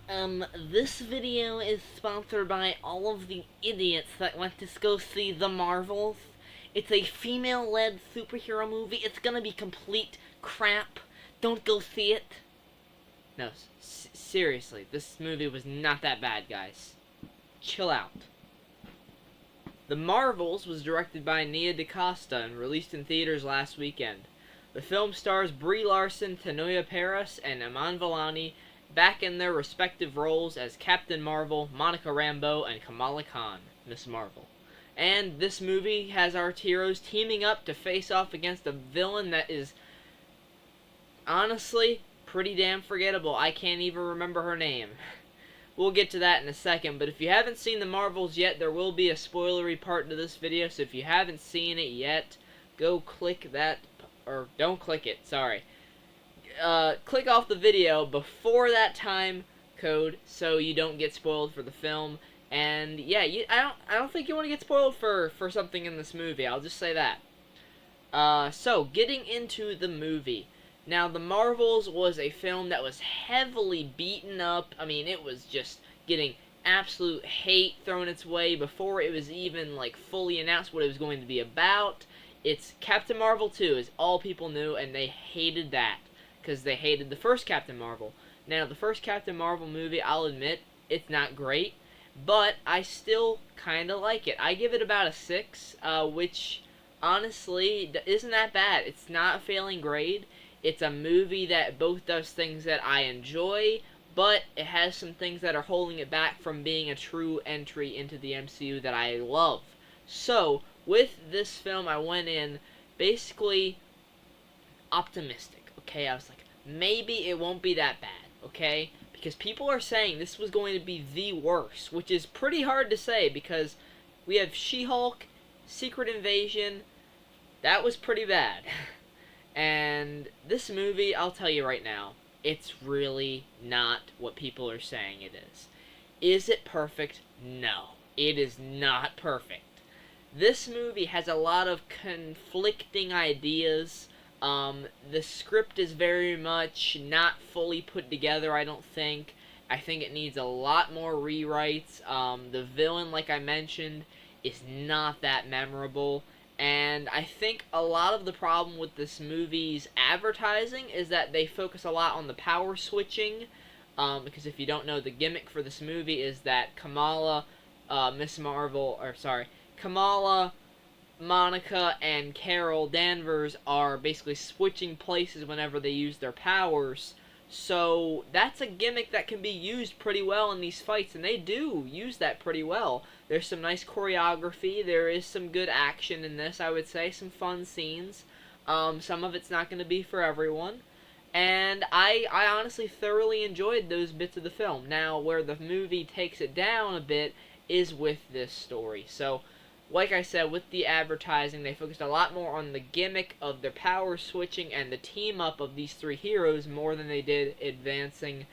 This video is sponsored by all of the idiots that went to go see The Marvels. It's a female-led superhero movie. It's gonna be complete crap. Don't go see it. No, seriously, this movie was not that bad, guys. Chill out. The Marvels was directed by Nia DaCosta and released in theaters last weekend. The film stars Brie Larson, Tanoia Paris, and Iman Vellani, back in their respective roles as Captain Marvel, Monica Rambeau, and Kamala Khan, Miss Marvel. And this movie has our heroes teaming up to face off against a villain that is, honestly, pretty damn forgettable. I can't even remember her name. We'll get to that in a second, but if you haven't seen The Marvels yet, there will be a spoilery part to this video, so if you haven't seen it yet, go click that, or don't click it, sorry. Click off the video before that time code so you don't get spoiled for the film. And yeah, I don't think you want to get spoiled for something in this movie. I'll just say that. So getting into the movie. Now, The Marvels was a film that was heavily beaten up. I mean, it was just getting absolute hate thrown its way before it was even like fully announced what it was going to be about. It's Captain Marvel 2 is all people knew, and they hated that because they hated the first Captain Marvel. Now, the first Captain Marvel movie, I'll admit, it's not great, but I still kind of like it. I give it about a 6, which honestly isn't that bad. It's not a failing grade. It's a movie that both does things that I enjoy, but it has some things that are holding it back from being a true entry into the MCU that I love. So, with this film, I went in basically optimistic. Okay, I was like, maybe it won't be that bad, okay? Because people are saying this was going to be the worst, which is pretty hard to say because we have She-Hulk, Secret Invasion, that was pretty bad. And this movie, I'll tell you right now, it's really not what people are saying it is. Is it perfect? No, it is not perfect. This movie has a lot of conflicting ideas. The script is very much not fully put together, I don't think. I think it needs a lot more rewrites. The villain, like I mentioned, is not that memorable. And I think a lot of the problem with this movie's advertising is that they focus a lot on the power switching. Because if you don't know, the gimmick for this movie is that Kamala, Kamala, Monica, and Carol Danvers are basically switching places whenever they use their powers. So that's a gimmick that can be used pretty well in these fights, and they do use that pretty well. There's some nice choreography, there is some good action in this, I would say, some fun scenes. Some of it's not going to be for everyone. And I honestly thoroughly enjoyed those bits of the film. Now, where the movie takes it down a bit is with this story. So, like I said, with the advertising, they focused a lot more on the gimmick of their power switching and the team-up of these three heroes more than they did advancing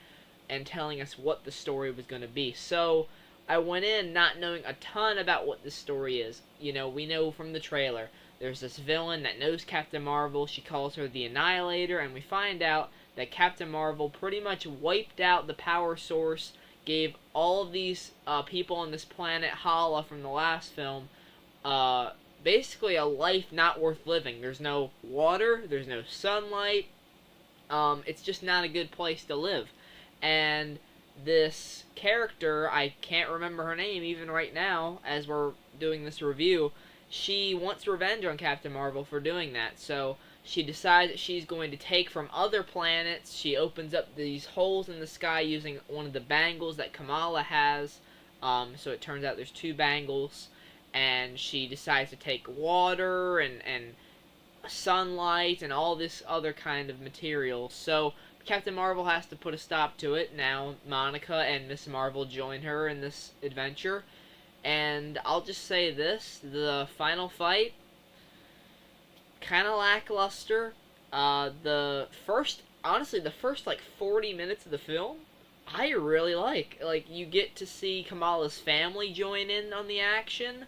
and telling us what the story was going to be. So, I went in not knowing a ton about what this story is. You know, we know from the trailer, there's this villain that knows Captain Marvel, she calls her the Annihilator, and we find out that Captain Marvel pretty much wiped out the power source, gave all of these people on this planet, Hala from the last film, basically a life not worth living. There's no water, there's no sunlight, it's just not a good place to live. And this character, I can't remember her name even right now as we're doing this review, she wants revenge on Captain Marvel for doing that. So she decides that she's going to take from other planets. She opens up these holes in the sky using one of the bangles that Kamala has. So it turns out there's two bangles. And she decides to take water and sunlight and all this other kind of material. So Captain Marvel has to put a stop to it. Now Monica and Miss Marvel join her in this adventure. And I'll just say this, the final fight, kind of lackluster. Honestly, the first like 40 minutes of the film, I really like. Like, you get to see Kamala's family join in on the action.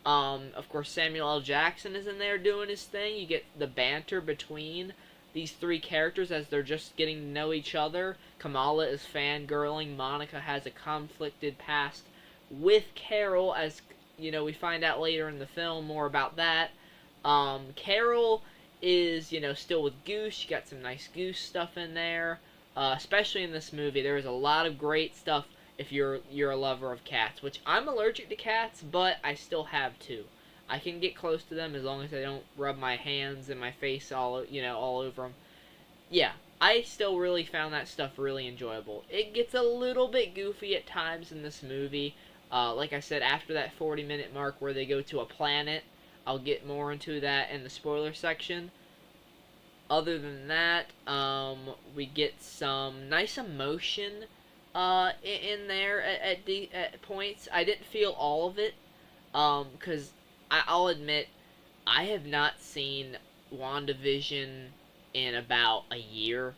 Of course, Samuel L. Jackson is in there doing his thing. You get the banter between these three characters as they're just getting to know each other. Kamala is fangirling. Monica has a conflicted past with Carol, as you know, we find out later in the film more about that. Carol is, you know, still with Goose. She got some nice Goose stuff in there. Especially in this movie, there is a lot of great stuff if you're a lover of cats, which I'm allergic to cats, but I still have two. I can get close to them as long as I don't rub my hands and my face all over them. Yeah, I still really found that stuff really enjoyable. It gets a little bit goofy at times in this movie. Like I said, after that 40-minute mark where they go to a planet, I'll get more into that in the spoiler section. Other than that, we get some nice emotion in there at points. I didn't feel all of it, because I'll admit, I have not seen WandaVision in about a year,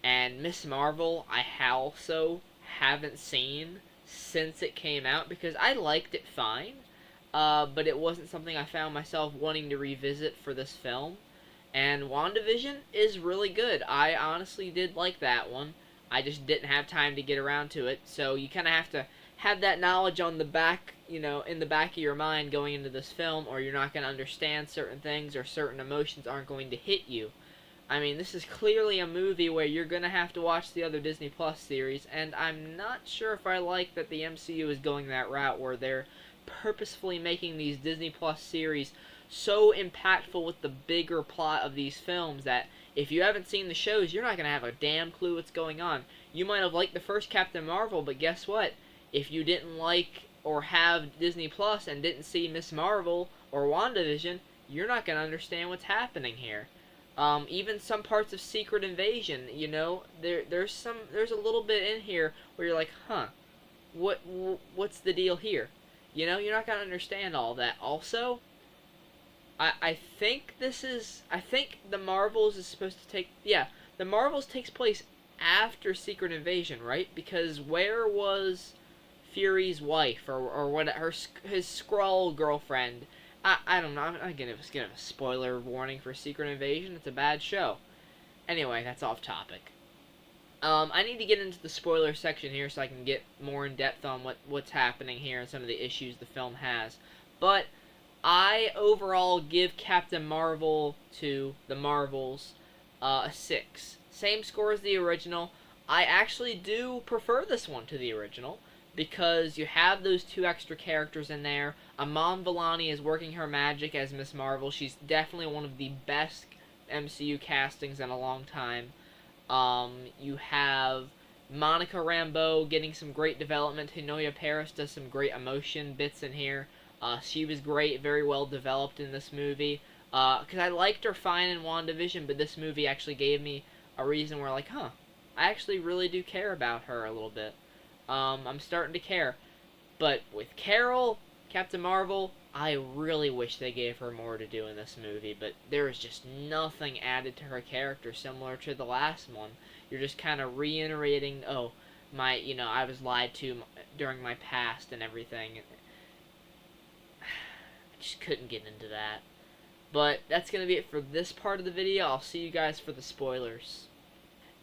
and Miss Marvel I also haven't seen since it came out, because I liked it fine, but it wasn't something I found myself wanting to revisit for this film. And WandaVision is really good. I honestly did like that one. I just didn't have time to get around to it. So you kind of have to have that knowledge on the back, you know, in the back of your mind going into this film, or you're not going to understand certain things, or certain emotions aren't going to hit you. I mean, this is clearly a movie where you're going to have to watch the other Disney Plus series, and I'm not sure if I like that the MCU is going that route where they're purposefully making these Disney Plus series so impactful with the bigger plot of these films that if you haven't seen the shows, you're not going to have a damn clue what's going on. You might have liked the first Captain Marvel, but guess what? If you didn't like or have Disney Plus and didn't see Miss Marvel or WandaVision, you're not going to understand what's happening here. Even some parts of Secret Invasion, you know, there's a little bit in here where you're like, huh, what's the deal here? You know, you're not going to understand all that. Also, I think the Marvels is supposed to take, yeah, the Marvels takes place after Secret Invasion, right? Because where was Fury's wife, or what, his Skrull girlfriend? I don't know, I'm not gonna give a spoiler warning for Secret Invasion, it's a bad show. Anyway, that's off topic. I need to get into the spoiler section here so I can get more in depth on what's happening here and some of the issues the film has. But I overall give Captain Marvel to the Marvels a 6. Same score as the original. I actually do prefer this one to the original because you have those two extra characters in there. Iman Vellani is working her magic as Miss Marvel. She's definitely one of the best MCU castings in a long time. You have Monica Rambeau getting some great development. Hinoya Paris does some great emotion bits in here. She was great, very well developed in this movie. Because I liked her fine in WandaVision, but this movie actually gave me a reason where, like, huh, I actually really do care about her a little bit. I'm starting to care. But with Carol, Captain Marvel, I really wish they gave her more to do in this movie, but there is just nothing added to her character similar to the last one. You're just kind of reiterating, oh, I was lied to during my past and everything. I just couldn't get into that. But that's going to be it for this part of the video. I'll see you guys for the spoilers.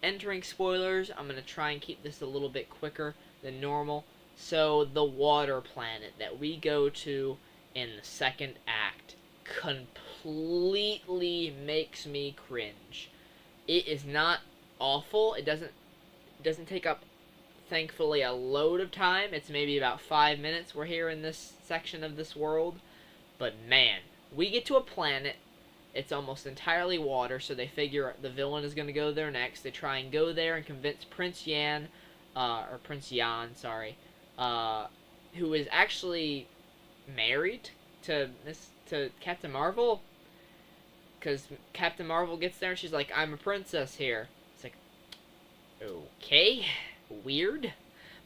Entering spoilers, I'm going to try and keep this a little bit quicker than normal. So, the water planet that we go to in the second act completely makes me cringe. It is not awful. It doesn't take up, thankfully, a load of time. It's maybe about 5 minutes we're here in this section of this world. But man, we get to a planet. It's almost entirely water, so they figure the villain is going to go there next. They try and go there and convince Prince Yan, who is actually married to Captain Marvel. Because Captain Marvel gets there and she's like, I'm a princess here. It's like, okay, weird.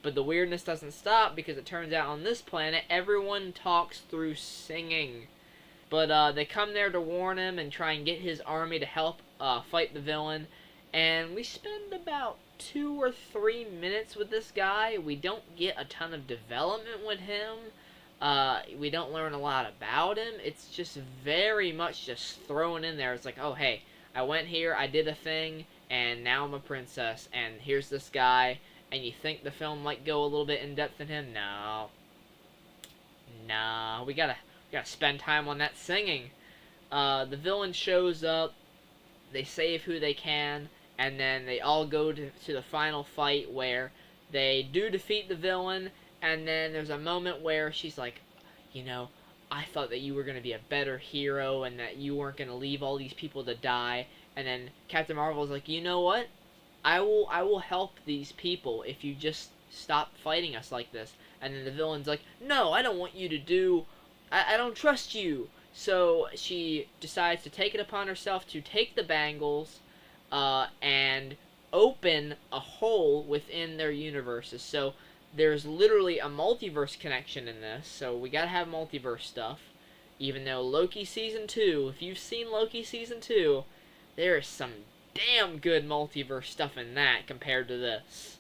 But the weirdness doesn't stop because it turns out on this planet, everyone talks through singing. But they come there to warn him and try and get his army to help fight the villain. And we spend about 2 or 3 minutes with this guy. We don't get a ton of development with him. We don't learn a lot about him. It's just very much just thrown in there. It's like, oh, hey, I went here, I did a thing, and now I'm a princess, and here's this guy, and you think the film might go a little bit in depth in him? No. Nah, we gotta spend time on that singing. The villain shows up, they save who they can, and then they all go to the final fight where they do defeat the villain, and then there's a moment where she's like, you know, I thought that you were going to be a better hero and that you weren't going to leave all these people to die. And then Captain Marvel's like, you know what? I will help these people if you just stop fighting us like this. And then the villain's like, no, I don't want you to do... I don't trust you. So she decides to take it upon herself to take the bangles and open a hole within their universes. So there's literally a multiverse connection in this, so we gotta have multiverse stuff. Even though Loki Season 2, if you've seen Loki Season 2, there is some damn good multiverse stuff in that compared to this.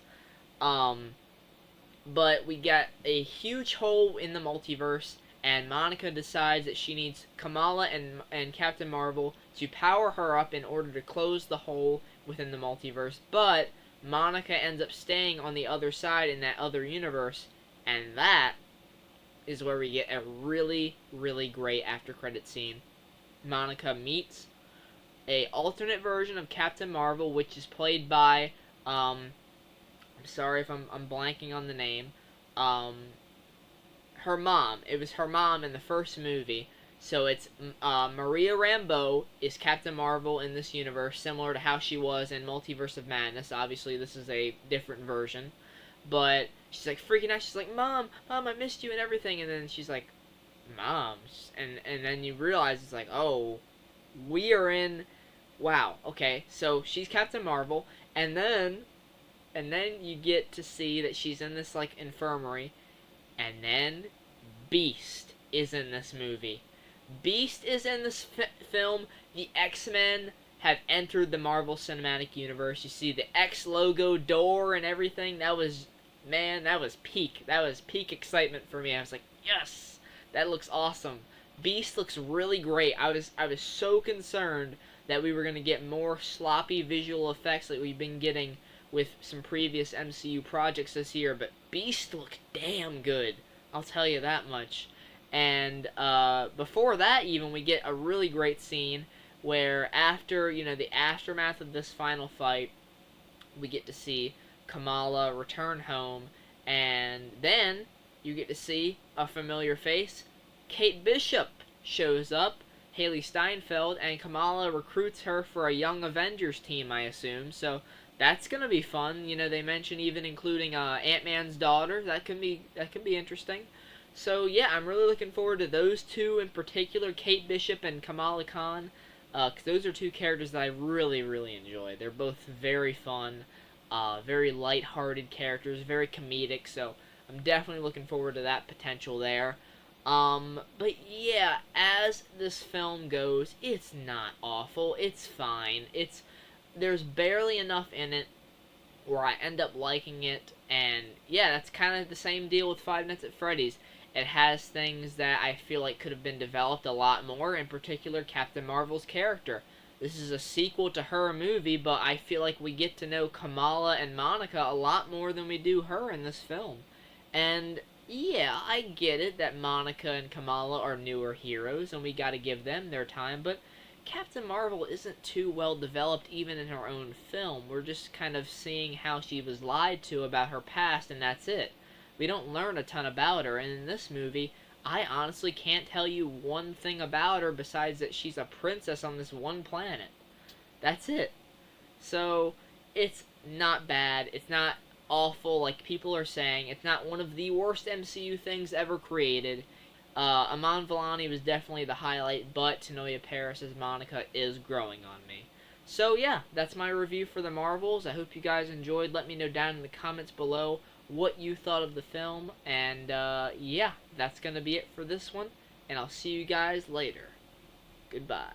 But we got a huge hole in the multiverse, and Monica decides that she needs Kamala and Captain Marvel to power her up in order to close the hole within the multiverse, but Monica ends up staying on the other side in that other universe, and that is where we get a really, really great after-credit scene. Monica meets a alternate version of Captain Marvel, which is played by, I'm sorry if I'm blanking on the name, her mom. It was her mom in the first movie. So it's Maria Rambeau is Captain Marvel in this universe, similar to how she was in Multiverse of Madness. Obviously, this is a different version. But she's like freaking out. She's like, Mom, I missed you and everything. And then she's like, Mom. And then you realize it's like, oh, we are in... Wow, okay. So she's Captain Marvel. And then you get to see that she's in this, like, infirmary. And then Beast is in this movie. Beast is in this film. The X-Men have entered the Marvel Cinematic Universe. You see the X logo door and everything. That was, man, that was peak. That was peak excitement for me. I was like, yes, that looks awesome. Beast looks really great. I was so concerned that we were going to get more sloppy visual effects like we've been getting with some previous MCU projects this year, but Beast looked damn good. I'll tell you that much. And before that, even, we get a really great scene where after, you know, the aftermath of this final fight, we get to see Kamala return home, and then you get to see a familiar face. Kate Bishop shows up, Haley Steinfeld, and Kamala recruits her for a Young Avengers team, I assume. So that's gonna be fun. You know, they mention even including Ant-Man's daughter. That can be interesting. So yeah, I'm really looking forward to those two in particular, Kate Bishop and Kamala Khan, because those are two characters that I really, really enjoy. They're both very fun, very light-hearted characters, very comedic. So I'm definitely looking forward to that potential there. But yeah, as this film goes, it's not awful. It's fine. There's barely enough in it where I end up liking it, and yeah, that's kind of the same deal with Five Nights at Freddy's. It has things that I feel like could have been developed a lot more, in particular Captain Marvel's character. This is a sequel to her movie, but I feel like we get to know Kamala and Monica a lot more than we do her in this film. And yeah, I get it that Monica and Kamala are newer heroes, and we gotta give them their time, but Captain Marvel isn't too well developed even in her own film. We're just kind of seeing how she was lied to about her past, and that's it. We don't learn a ton about her, and in this movie, I honestly can't tell you one thing about her besides that she's a princess on this one planet. That's it. So, it's not bad. It's not awful like people are saying. It's not one of the worst MCU things ever created. Iman Vellani was definitely the highlight, but Tanoia Paris as Monica is growing on me. So yeah, that's my review for the Marvels. I hope you guys enjoyed. Let me know down in the comments below what you thought of the film. And yeah, that's going to be it for this one. And I'll see you guys later. Goodbye.